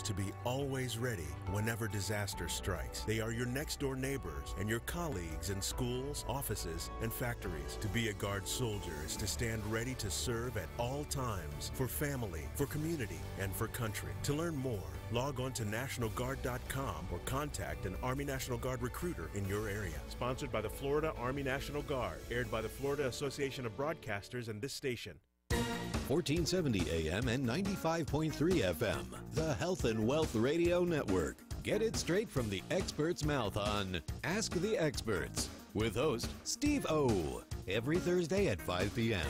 teams to be always ready whenever disaster strikes. They are your next-door neighbors and your colleagues in schools, offices, and factories. To be a Guard soldier is to stand ready to serve at all times for family, for community, and for country. To learn more, log on to NationalGuard.com or contact an Army National Guard recruiter in your area. Sponsored by the Florida Army National Guard. Aired by the Florida Association of Broadcasters and this station. 1470 AM and 95.3 FM, the Health and Wealth Radio Network. Get it straight from the expert's mouth on Ask the Experts with host Steve O. Every Thursday at 5 p.m.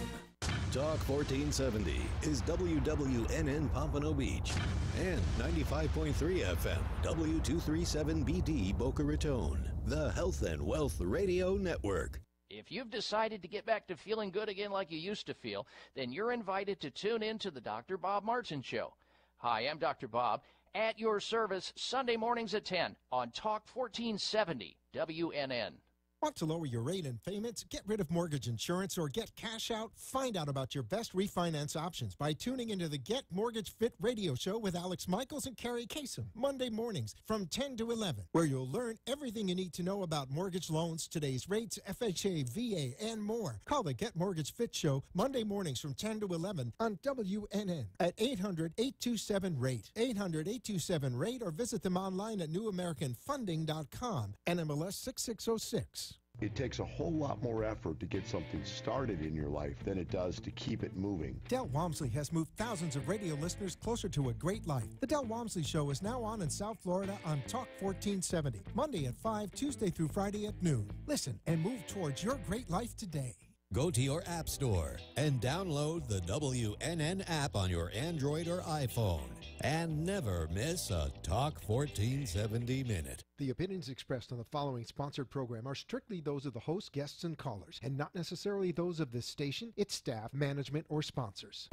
Talk 1470 is WWNN Pompano Beach and 95.3 FM W237BD Boca Raton, the Health and Wealth Radio Network. If you've decided to get back to feeling good again like you used to feel, then you're invited to tune in to the Dr. Bob Martin Show. Hi, I'm Dr. Bob, at your service Sunday mornings at 10 on Talk 1470 WNN. Want to lower your rate and payments, get rid of mortgage insurance, or get cash out? Find out about your best refinance options by tuning into the Get Mortgage Fit radio show with Alex Michaels and Carrie Kasem, Monday mornings from 10 to 11, where you'll learn everything you need to know about mortgage loans, today's rates, FHA, VA, and more. Call the Get Mortgage Fit show Monday mornings from 10 to 11 on WNN at 800-827-RATE, 800-827-RATE, or visit them online at newamericanfunding.com, NMLS 6606. It takes a whole lot more effort to get something started in your life than it does to keep it moving. Del Walmsley has moved thousands of radio listeners closer to a great life. The Del Walmsley Show is now on in South Florida on Talk 1470, Monday at 5, Tuesday through Friday at noon. Listen and move towards your great life today. Go to your app store and download the WNN app on your Android or iPhone. And never miss a Talk 1470 minute. The opinions expressed on the following sponsored program are strictly those of the host, guests, and callers, and not necessarily those of this station, its staff, management, or sponsors.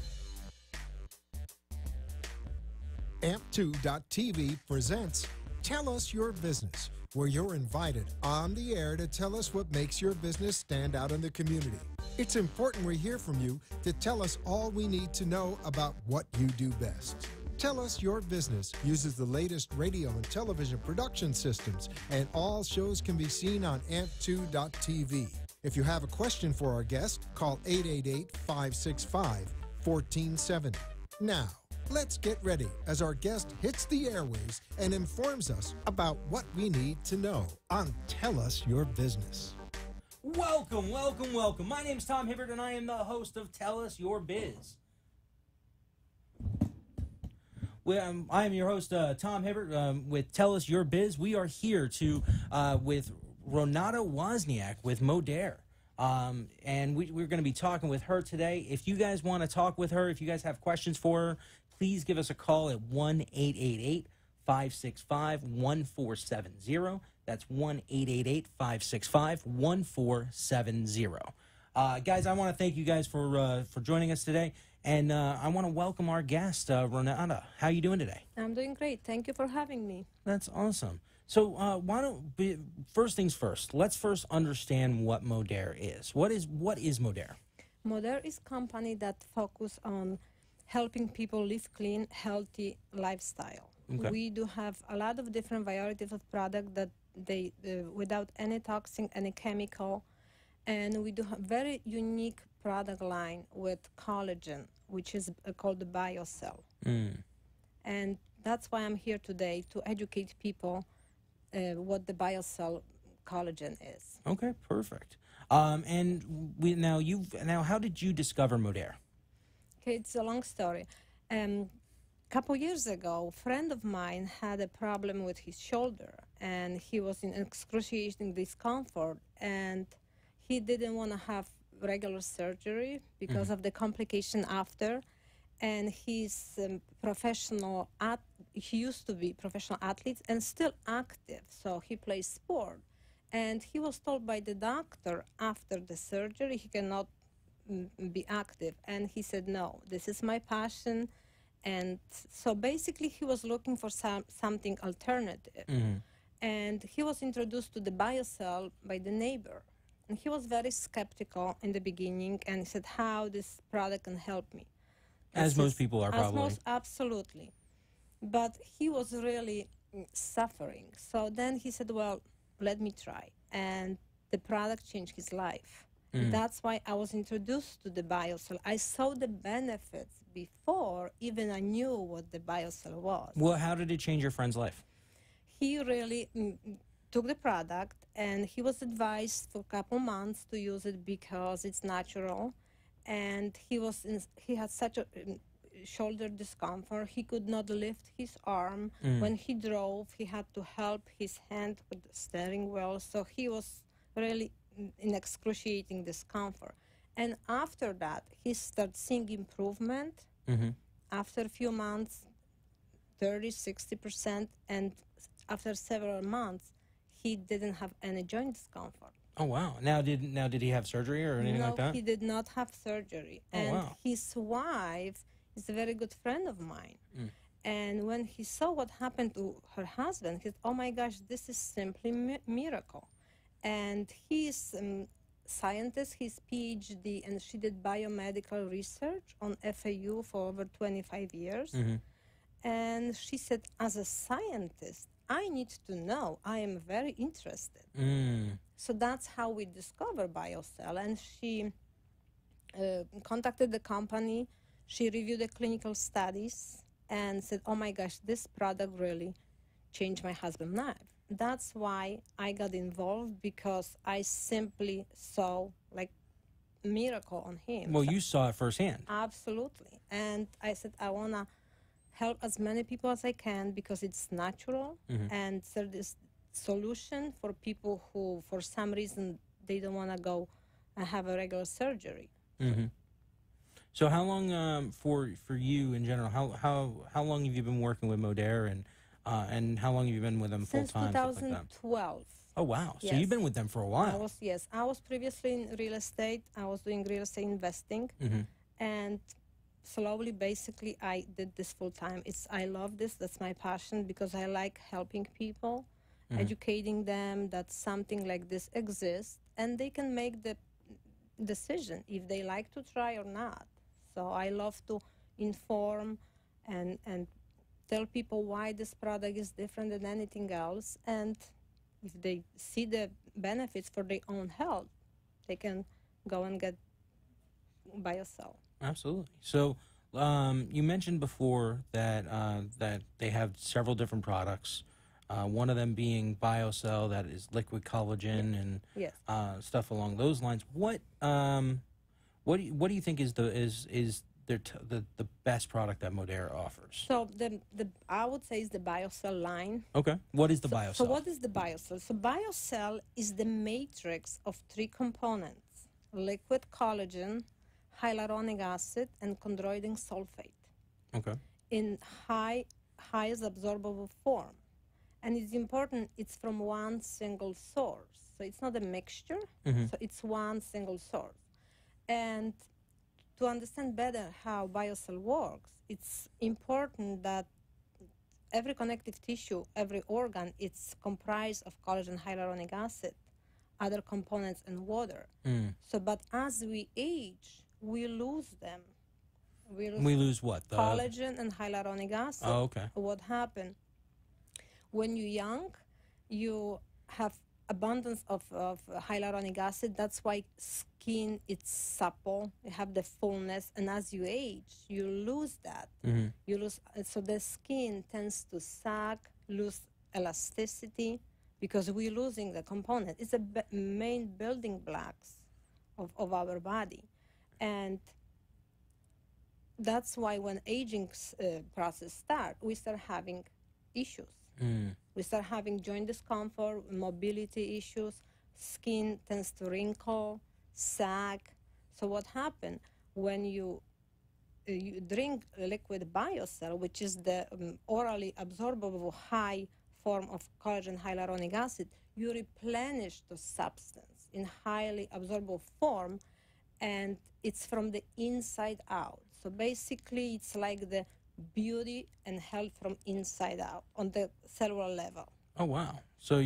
AMP2.TV presents Tell Us Your Business, where you're invited on the air to tell us what makes your business stand out in the community. It's important we hear from you to tell us all we need to know about what you do best. Tell Us Your Business uses the latest radio and television production systems, and all shows can be seen on AMP2.TV. If you have a question for our guest, call 888-565-1470. Now, let's get ready as our guest hits the airwaves and informs us about what we need to know on Tell Us Your Business. Welcome, welcome, welcome. My name's Tom Hibbert, and I am the host of Tell Us Your Biz. I am your host, Tom Hibbert, with Tell Us Your Biz. We are here with Renata Wozniak with Modere. And we're going to be talking with her today. If you guys want to talk with her, if you guys have questions for her, please give us a call at 1-888-565-1470. That's 1-888-565-1470. Guys, I want to thank you guys for joining us today. And I want to welcome our guest, Renata. How are you doing today? I'm doing great. Thank you for having me. That's awesome. So first things first, let's first understand what Modere is. What is Modere? Modere is a company that focuses on helping people live clean, healthy lifestyle. Okay. We do have a lot of different varieties of product that they without any toxin, any chemical, and we do have very unique product line with collagen, which is called the BioCell. And that's why I'm here today, to educate people what the BioCell collagen is. Okay, perfect. And now how did you discover Modere? Okay, it's a long story. Couple years ago, a friend of mine had a problem with his shoulder, and he was in excruciating discomfort, and he didn't want to have regular surgery because of the complication after. And he's professional. He used to be professional athlete and still active, so he plays sport. And he was told by the doctor after the surgery he cannot be active. And he said, no, this is my passion. And so basically he was looking for something alternative. And he was introduced to the BioCell by the neighbor. And he was very skeptical in the beginning, and he said, how this product can help me. As most people are, probably. Absolutely. but he was really suffering. So then he said, well, let me try. And the product changed his life. That's why I was introduced to the BioCell. I saw the benefits before even I knew what the BioCell was. Well, how did it change your friend's life? He really took the product, and he was advised for a couple months to use it because it's natural. And he had such a shoulder discomfort. He could not lift his arm. When he drove, he had to help his hand with the steering wheel. So he was really in excruciating discomfort. And after that, he started seeing improvement. After a few months, 30, 60%. And after several months, he didn't have any joint discomfort. Oh, wow. Now did he have surgery or anything like that? No, he did not have surgery. Oh, and wow. his wife is a very good friend of mine. And when he saw what happened to her husband, he said, oh my gosh, this is simply miracle. And he's scientist, his PhD, and she did biomedical research on FAU for over 25 years. And she said, as a scientist, I need to know. I am very interested. So that's how we discovered BioCell. And she contacted the company. She reviewed the clinical studies and said, oh my gosh, this product really changed my husband's life. That's why I got involved, because I simply saw like miracle on him. Well, you saw it firsthand. Absolutely. And I said, I want to help as many people as I can because it's natural. And so this solution for people who, for some reason, they don't want to go and have a regular surgery. So how long, for you in general, how long have you been working with Modere, and how long have you been with them full time? Since 2012. Oh, wow. So Yes. you've been with them for a while. I was previously in real estate. I was doing real estate investing. And slowly, basically, I did this full time. I love this. That's my passion, because I like helping people, educating them that something like this exists, and they can make the decision if they like to try or not. So I love to inform and tell people why this product is different than anything else. And if they see the benefits for their own health, they can go and get BioCell. Absolutely. So you mentioned before that that they have several different products. One of them being BioCell, that is liquid collagen and Yes. Stuff along those lines. What do you think is the best product that Modere offers? So the I would say is the BioCell line. Okay. What is the BioCell? So what is the BioCell? So BioCell is the matrix of 3 components: liquid collagen, hyaluronic acid, and chondroitin sulfate. Okay. In highest absorbable form. And it's important, it's from one single source. So it's not a mixture, so it's one single source. And to understand better how BioCell works, it's important that every connective tissue, every organ, it's comprised of collagen, hyaluronic acid, other components, and water. So, but as we age, we lose them. We lose what? Collagen and hyaluronic acid. Oh, okay. What happened? When you're young, you have abundance of hyaluronic acid. That's why skin, it's supple. You have the fullness. And as you age, you lose that. You lose. So the skin tends to sag, lose elasticity, because we're losing the component. It's the main building blocks of our body. And that's why when aging process start, we start having issues. We start having joint discomfort, mobility issues, skin tends to wrinkle, sag. So what happened when you drink liquid BioCell, which is the orally absorbable high form of collagen hyaluronic acid, you replenish the substance in highly absorbable form, and it's from the inside out. So basically, it's like the beauty and health from inside out on the cellular level. Oh, wow. So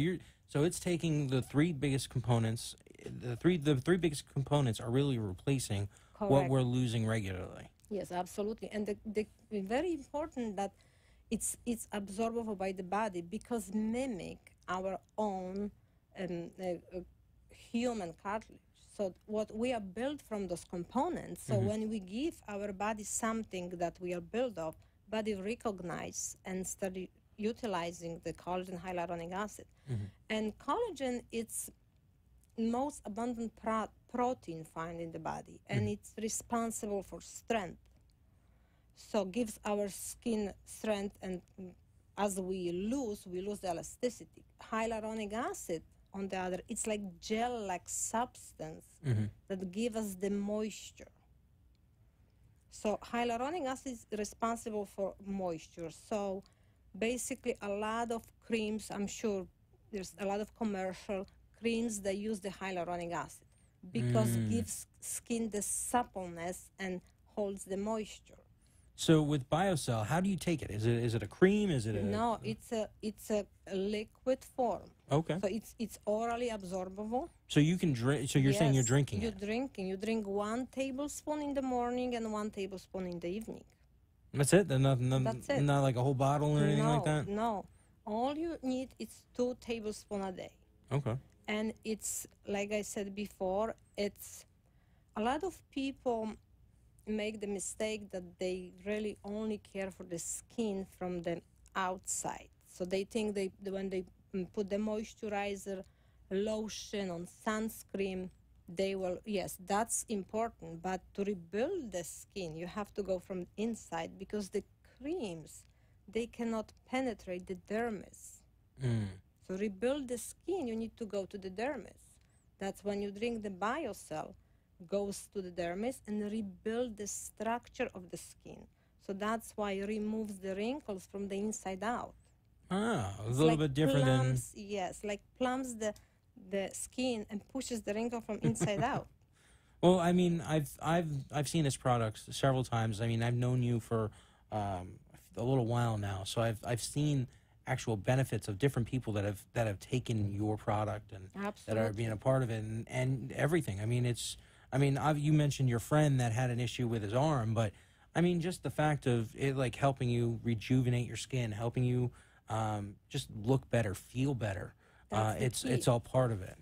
it's taking the 3 biggest components. The three biggest components are really replacing what Correct. we're losing regularly. Yes, absolutely. And the very important that it's absorbable by the body because mimic our own human cartilage. So what we are built from those components. So when we give our body something that we are built of, body recognize and start utilizing the collagen hyaluronic acid. And collagen, it's most abundant protein found in the body, and it's responsible for strength. So gives our skin strength, and as we lose the elasticity. Hyaluronic acid, on the other, it's like gel-like substance that gives us the moisture. So hyaluronic acid is responsible for moisture. So basically a lot of creams, I'm sure there's a lot of commercial creams that use the hyaluronic acid because it gives skin the suppleness and holds the moisture. So with BioCell, how do you take it? Is it a cream? Is it a... No, it's a liquid form. Okay. So it's orally absorbable. So you can drink. So you're saying you're drinking you're it. drinking. You drink 1 tablespoon in the morning and 1 tablespoon in the evening. That's it. That's it. Not like a whole bottle or anything like that. No. All you need is 2 tablespoons a day. Okay. And it's, like I said before, it's a lot of people make the mistake that they really only care for the skin from the outside. So they think when they put the moisturizer, lotion on sunscreen, they will, yes, that's important. But to rebuild the skin, you have to go from inside because the creams, they cannot penetrate the dermis. So rebuild the skin, you need to go to the dermis. That's when you drink the BioCell, goes to the dermis and rebuild the structure of the skin. So that's why it removes the wrinkles from the inside out. Ah, a little bit different than... Yes, like plumps the skin and pushes the wrinkle from inside out. Well, I mean, I've seen this product several times. I mean, I've known you for a little while now, so I've seen actual benefits of different people that have taken your product and that are being a part of it and everything. I mean, you mentioned your friend that had an issue with his arm, but I mean, just the fact of it, like helping you rejuvenate your skin, helping you just look better, feel better. It's all part of it.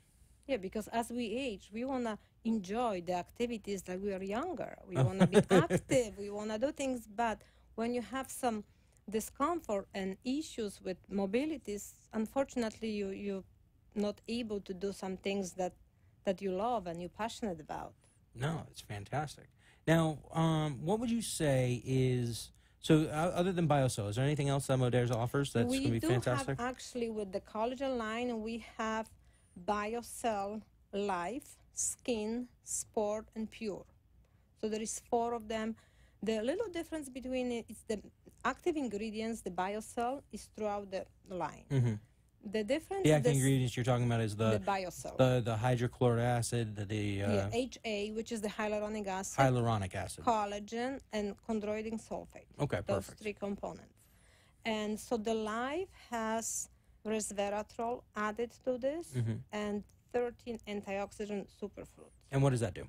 Yeah, because as we age, we want to enjoy the activities like we are younger. We want to be active. We want to do things. But when you have some discomfort and issues with mobilities, unfortunately, you're not able to do some things that you love and you're passionate about. No, it's fantastic. Now, what would you say is... So other than BioCell, is there anything else that Modaire's offers that's going to be fantastic? We do have, actually, with the collagen line, we have BioCell Life, Skin, Sport, and Pure. So there is 4 of them. The little difference between it is the active ingredients, the BioCell, is throughout the line. The difference... The active ingredients you're talking about is the BioCell. The hydrochloric acid, HA, which is the hyaluronic acid. Hyaluronic acid. Collagen, and chondroitin sulfate. Okay, those perfect. 3 components. And so the Live has resveratrol added to this and 13 antioxidant superfruits. And what does that do?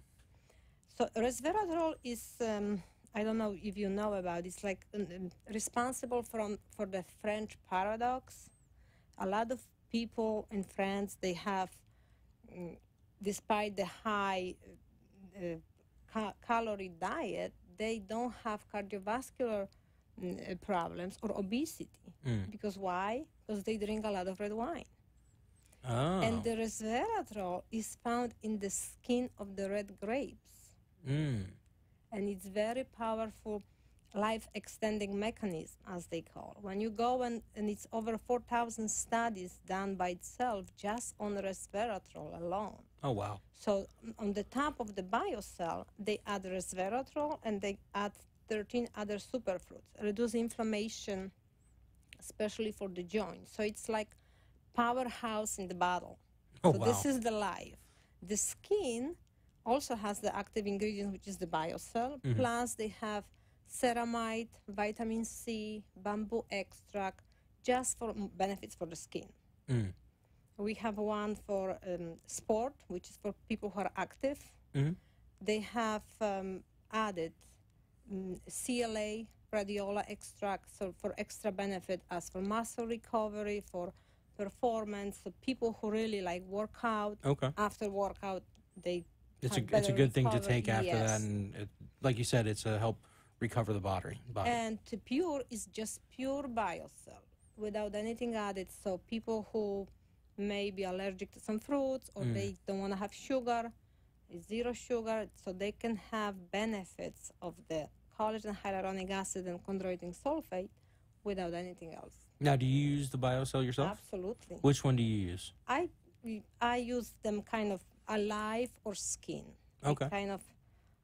So resveratrol is... I don't know if you know about it. It's like responsible for the French paradox. A lot of people in France, they have, despite the high calorie diet, they don't have cardiovascular problems or obesity. Because why? Because they drink a lot of red wine. Oh. And the resveratrol is found in the skin of the red grapes. And it's very powerful life-extending mechanism, as they call. When you go and it's over 4,000 studies done by itself just on resveratrol alone. Oh, wow. So on the top of the BioCell, they add resveratrol and they add 13 other superfruits, reduce inflammation, especially for the joints. So it's like powerhouse in the bottle. Oh, so wow. This is the Life. The skin also has the active ingredient, which is the BioCell. Plus, they have ceramide, vitamin C, bamboo extract, just for benefits for the skin. We have one for sport, which is for people who are active. They have added CLA, rhodiola extract, so for extra benefit as for muscle recovery, for performance. So people who really like workout, after workout, they it's have a good thing to take recovery. after that, and like you said, it's a help recover the body. And to pure is just pure biocell without anything added. So people who may be allergic to some fruits or they don't want to have sugar, zero sugar, so they can have benefits of the collagen, hyaluronic acid, and chondroitin sulfate without anything else. Now, do you use the biocell yourself? Absolutely. Which one do you use? I use them kind of alive or skin. Okay. Kind of.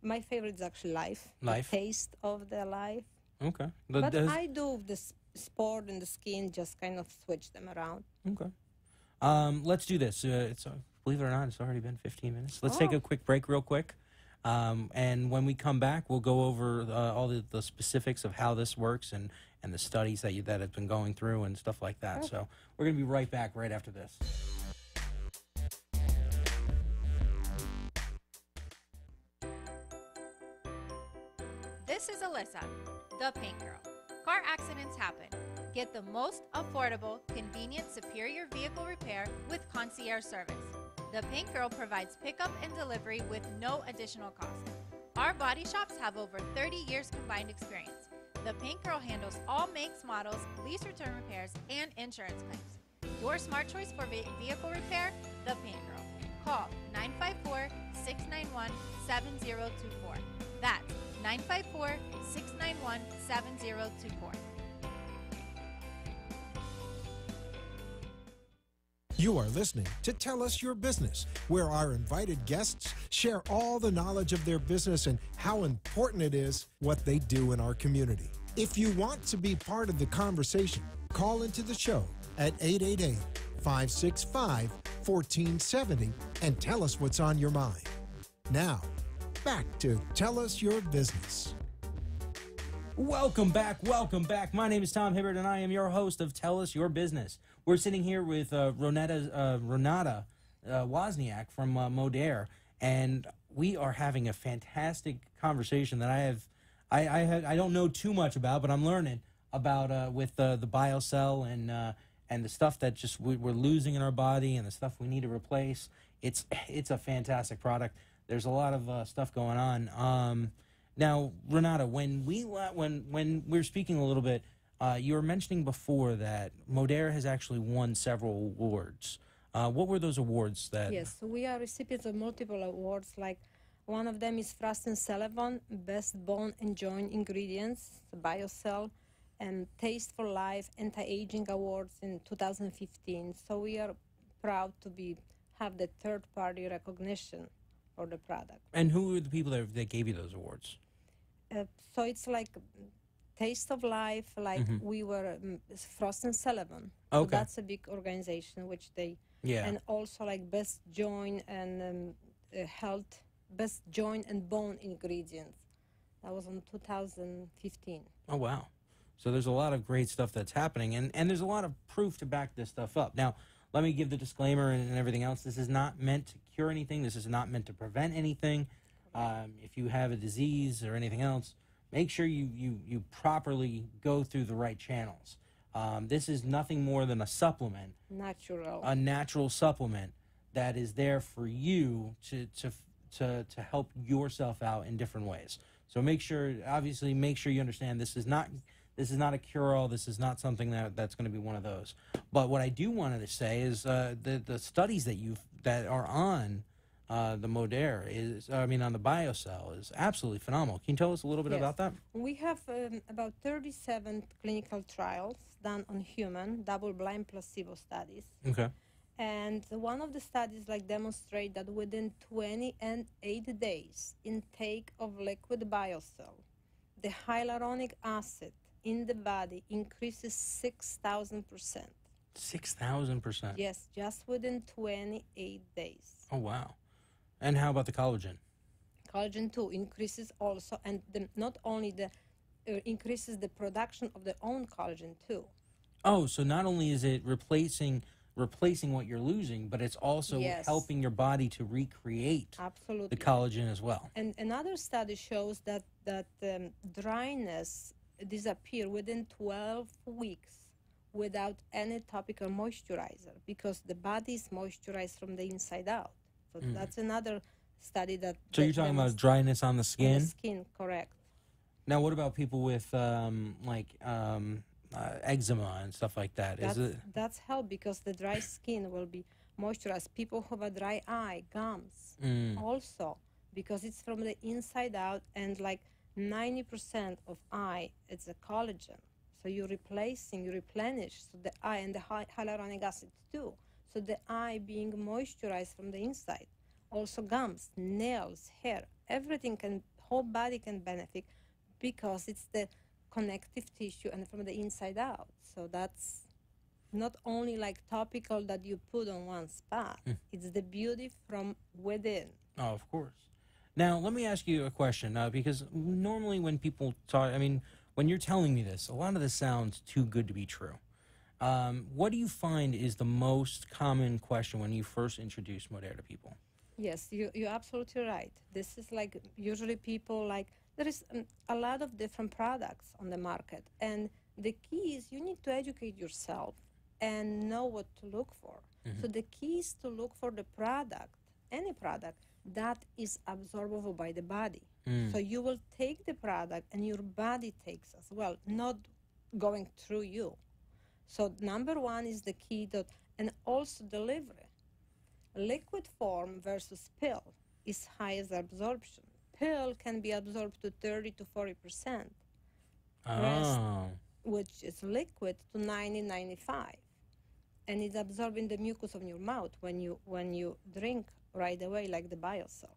My favorite is actually life. Life. The taste of the life. Okay. But I do the sport and the skin, just kind of switch them around. Okay. Let's do this. Believe it or not, it's already been 15 minutes. Let's take a quick break real quick. And when we come back, we'll go over all the specifics of how this works and the studies that have been going through and stuff like that. Okay. So we're going to be right back right after this. This is Alyssa, the paint girl. Car accidents happen. Get the most affordable, convenient, superior vehicle repair with concierge service. The Paint Girl provides pickup and delivery with no additional cost. Our body shops have over 30 years combined experience. The Paint Girl handles all makes, models, lease return repairs, and insurance claims. Your smart choice for vehicle repair, The Paint Girl. Call 954-691-7024. That's 954-691-7024. You are listening to Tell Us Your Business, where our invited guests share all the knowledge of their business and how important it is what they do in our community. If you want to be part of the conversation, call into the show at 888-565-1470 and tell us what's on your mind. Now, back to Tell Us Your Business. Welcome back. My name is Tom Hibbert, and I am your host of Tell Us Your Business. We're sitting here with Renata Wozniak from Modere, and we are having a fantastic conversation that I don't know too much about, but I'm learning about with the BioCell and the stuff that just we're losing in our body and the stuff we need to replace. It's a fantastic product. There's a lot of stuff going on. Now, Renata, when we're speaking a little bit, you were mentioning before that Modere has actually won several awards. What were those awards that? Yes, we are recipients of multiple awards. Like one of them is Frost & Sullivan Best Bone and Joint Ingredients, BioCell, and Taste for Life Anti-Aging Awards in 2015. So we are proud to have the third-party recognition for the product. And who were the people that gave you those awards? So it's like Taste of Life, like we were Frost & Sullivan. Okay. So that's a big organization, which they, and also like Best Joint and Health, Best Joint and Bone Ingredients. That was in 2015. Oh, wow. So there's a lot of great stuff that's happening, and there's a lot of proof to back this stuff up. Now, let me give the disclaimer and everything else. This is not meant to cure anything. This is not meant to prevent anything. If you have a disease or anything else, make sure you properly go through the right channels. This is nothing more than a supplement. Natural. A natural supplement that is there for you to help yourself out in different ways. So make sure you understand this is not a cure-all. This is not something that's going to be one of those. But what I do want to say is the studies that are on the Modere on the BioCell is absolutely phenomenal. Can you tell us a little bit about that? We have about 37 clinical trials done on human, double-blind placebo studies. Okay. And one of the studies demonstrate that within 28 days intake of liquid BioCell, the hyaluronic acid in the body increases 6,000%. 6,000%? Yes, just within 28 days. Oh, wow. And how about the collagen? Collagen too increases also, and not only increases the production of their own collagen too. Oh, so not only is it replacing what you're losing, but it's also helping your body to recreate the collagen as well. And another study shows that dryness disappear within 12 weeks without any topical moisturizer, because the body is moisturized from the inside out. So that's another study that. So you're talking about dryness on the skin? On the skin, correct. Now, what about people with eczema and stuff like that? That's help, because the dry skin will be moisturized. People who have a dry eye, gums, also, because it's from the inside out, and like 90% of eye, it's a collagen. So you replenish, so the eye, and the hyaluronic acid too. So the eye being moisturized from the inside. Also gums, nails, hair, everything whole body can benefit, because it's the connective tissue and from the inside out. So that's not only like topical that you put on one spot. It's the beauty from within. Oh, of course. Now, let me ask you a question, because normally when people talk, I mean, when you're telling me this, a lot of this sounds too good to be true. What do you find is the most common question when you first introduce Modere to people? Yes, you're absolutely right. This is like, usually people like, there is a lot of different products on the market. And the key is you need to educate yourself and know what to look for. So the key is to look for the product, any product, that is absorbable by the body. So you will take the product and your body takes as well, not going through you. So number one is the key, and also delivery. Liquid form versus pill is highest absorption. Pill can be absorbed to 30 to 40%. Rest, which is liquid, to 90-95. And it's absorbed in the mucus of your mouth when you drink right away, like the biocell.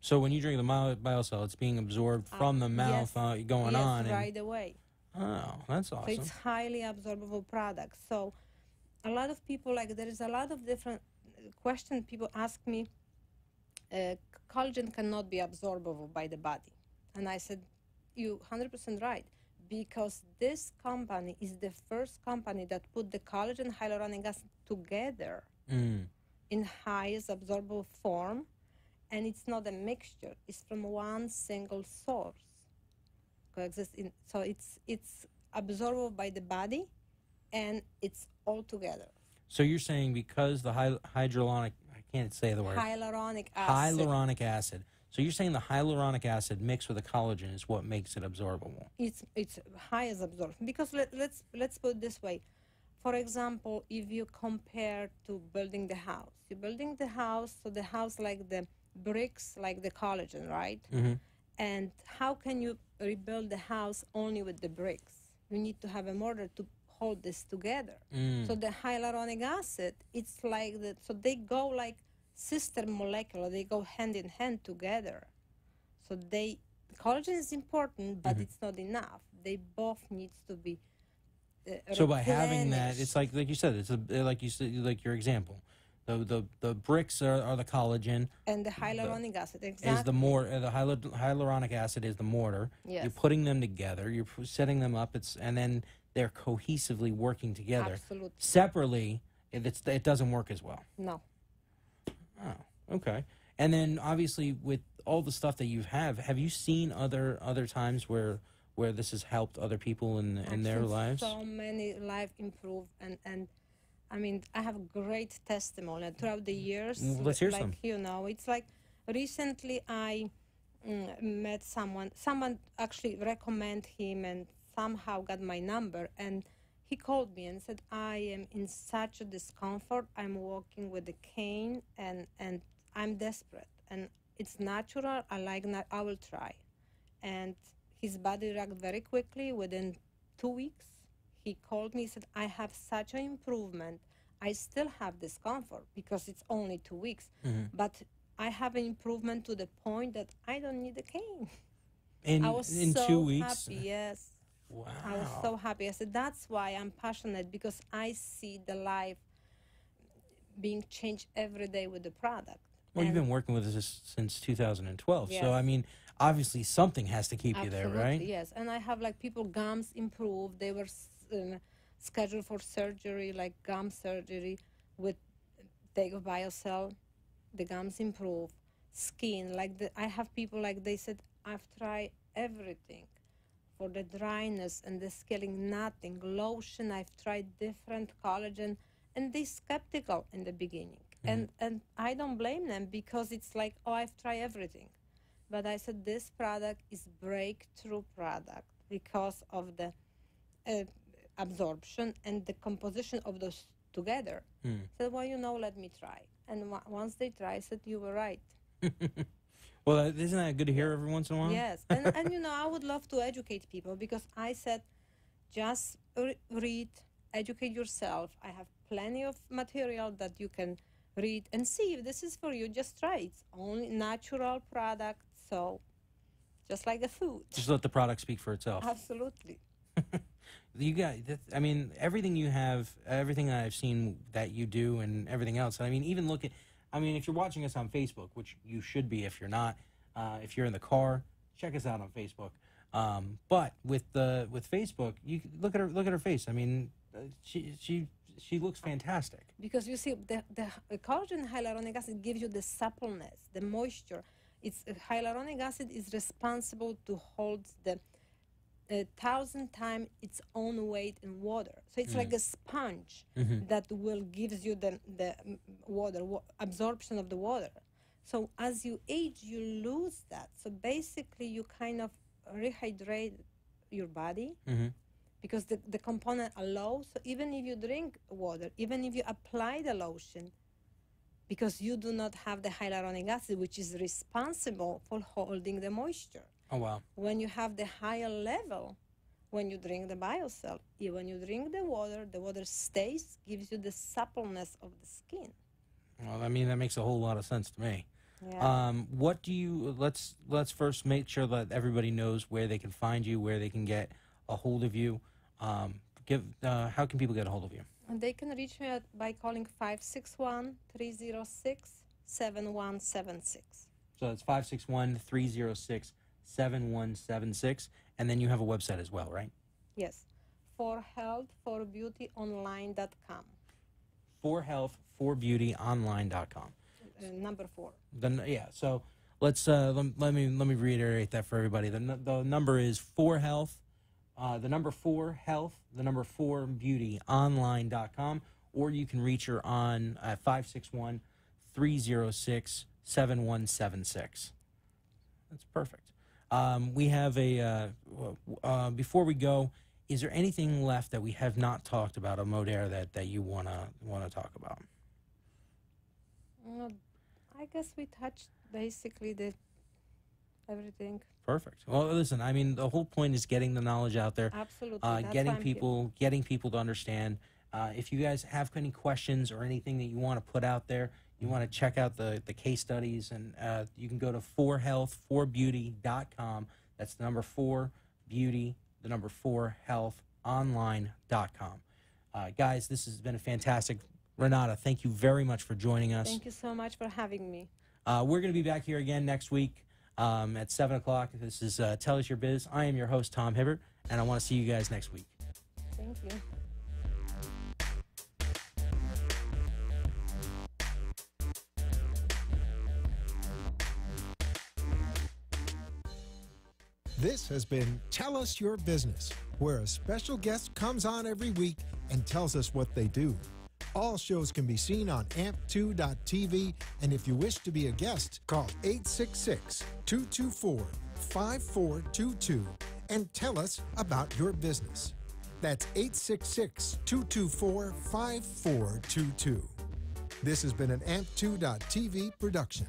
So when you drink the biocell, it's being absorbed from the mouth, going on. Right away. Oh, that's awesome. So it's highly absorbable product. So a lot of people, like, there is a lot of different questions people ask me. Collagen cannot be absorbable by the body. And I said, you 100% right, because this company is the first company that put the collagen hyaluronic acid together in highest absorbable form, and it's not a mixture. It's from one single source. So it's absorbable by the body, and it's all together. So you're saying because the hyaluronic, I can't say the word. Hyaluronic acid. Hyaluronic acid. So you're saying the hyaluronic acid mixed with the collagen is what makes it absorbable? It's highest absorption, because let's put it this way. For example, if you compare to building the house, you're building the house, so the house like the bricks, like the collagen, right? And how can you rebuild the house only with the bricks? You need to have a mortar to hold this together. So the hyaluronic acid, it's like that. So they go like sister molecular. They go hand in hand together. So collagen is important, but it's not enough. They both needs to be so by having that, it's like you said, it's like your example. The bricks are the collagen, and the hyaluronic acid exactly is the hyaluronic acid is the mortar. Yes. You're putting them together. You're setting them up. And then they're cohesively working together. Absolutely. Separately, it doesn't work as well. No. Oh, okay. And then obviously with all the stuff that you have you seen other times where this has helped other people in their lives? So many lives improve, and I mean, I have great testimony throughout the years. Let's hear some. It's like recently I met someone actually recommended him and somehow got my number, and he called me and said, I am in such a discomfort. I'm walking with a cane and I'm desperate. And it's natural. I will try. And his body reacted very quickly. Within 2 weeks, he called me, said, I have such an improvement. I still have discomfort because it's only 2 weeks, but I have an improvement to the point that I don't need a cane. I was so 2 weeks? Happy, yes. Wow. I was so happy. I said, that's why I'm passionate, because I see the life being changed every day with the product. Well, you've been working with this since 2012. Yes. So, I mean, obviously something has to keep you there, right? Yes. And I have like people, gums improved. They were scheduled for surgery, like gum surgery with take a biocell. The gums improve. Skin, I have people like they said, I've tried everything for the dryness and the scaling, nothing. Lotion, I've tried different collagen, and they're skeptical in the beginning. And I don't blame them, because it's like, oh, I've tried everything. But I said, this product is breakthrough product because of the absorption and the composition of those together. So, well, let me try. And once they try, I said, you were right. Well, isn't that good to hear every once in a while? Yes. And I would love to educate people, because I said, just read, educate yourself. I have plenty of material that you can read and see if this is for you. Just try it. It's only natural product, so just like the food. Just let the product speak for itself. Absolutely. You got, I mean, everything you have, everything that I've seen that you do and everything else. I mean, even look at, if you're watching us on Facebook, which you should be if you're not, if you're in the car, check us out on Facebook. But with Facebook, you look at her face. I mean, she looks fantastic. Because you see, the collagen hyaluronic acid gives you the suppleness, the moisture. Hyaluronic acid is responsible to hold the 1,000 times its own weight in water. So it's like a sponge that will gives you the water absorption of the water. So as you age, you lose that. So basically, you kind of rehydrate your body. Because the component allows, so even if you drink water, even if you apply the lotion, because you do not have the hyaluronic acid, which is responsible for holding the moisture. Oh, wow. When you have the higher level, when you drink the BioCell, when you drink the water stays, gives you the suppleness of the skin. Well, that makes a whole lot of sense to me. Yeah. What do you, let's first make sure that everybody knows where they can find you, where they can get a hold of you. How can people get a hold of you? And they can reach me by calling 561-306-7176. So it's 561-306-7176. And then you have a website as well, right? Yes. forhealthforbeautyonline.com. forhealthforbeautyonline.com. Number 4. So let's let me reiterate that for everybody. The number is 4health. The number 4 health, the number 4 beautyonline.com, or you can reach her on 561-306-7176. That's perfect. We have before we go, is there anything left that we have not talked about on Modere that you wanna talk about? I guess we touched basically everything. Perfect. Well, listen, the whole point is getting the knowledge out there. Absolutely. Getting people to understand. If you guys have any questions or anything that you want to put out there, you want to check out the case studies, and you can go to 4healthforbeauty.com. That's the number 4 beauty, the number 4 healthonline.com. Guys, this has been a fantastic. Renata, thank you very much for joining us. Thank you so much for having me. We're going to be back here again next week. At 7 o'clock. This is Tell Us Your Biz. I am your host, Tom Hibbert, and I want to see you guys next week. Thank you. This has been Tell Us Your Business, where a special guest comes on every week and tells us what they do. All shows can be seen on amp2.tv, and if you wish to be a guest, call 866-224-5422 and tell us about your business. That's 866-224-5422. This has been an amp2.tv production.